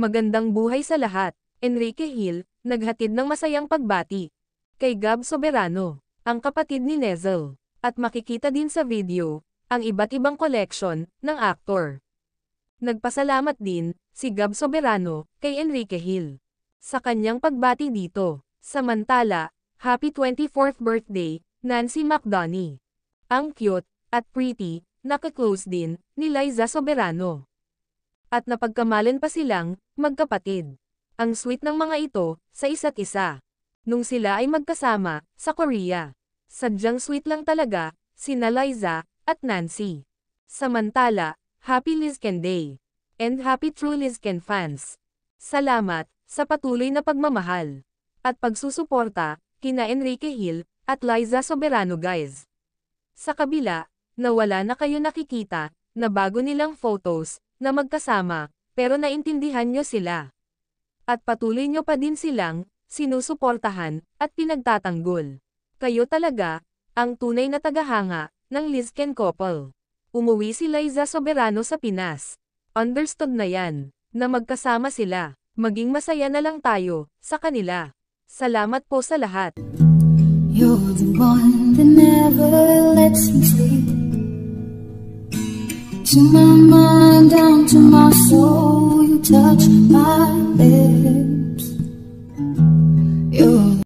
Magandang buhay sa lahat. Enrique Hill, naghatid ng masayang pagbati kay Gab Soberano, ang kapatid ni Nezel. At makikita din sa video, ang iba't ibang collection ng aktor. Nagpasalamat din si Gab Soberano kay Enrique Hill sa kanyang pagbati dito. Samantala, happy 24th birthday, Nancy McDonie. Ang cute at pretty, naka-close din ni Liza Soberano. At napagkamalan pa silang magkapatid. Ang sweet ng mga ito sa isa't isa. Nung sila ay magkasama sa Korea. Sadyang sweet lang talaga sina Liza at Nancy. Samantala, Happy Lizken Day. And happy True Lizken fans. Salamat sa patuloy na pagmamahal at pagsusuporta kina Enrique Hill at Liza Soberano guys. Sa kabila, wala na kayo nakikita na bago nilang photos na magkasama, pero naintindihan nyo sila. At patuloy nyo pa din silang sinusuportahan at pinagtatanggol. Kayo talaga ang tunay na tagahanga ng Lizken couple. Umuwi si Liza Soberano sa Pinas. Understood na yan, na magkasama sila. Maging masaya na lang tayo sa kanila. Salamat po sa lahat. You're the one that never lets me sleep. To my mind, down to my soul, you touch my lips.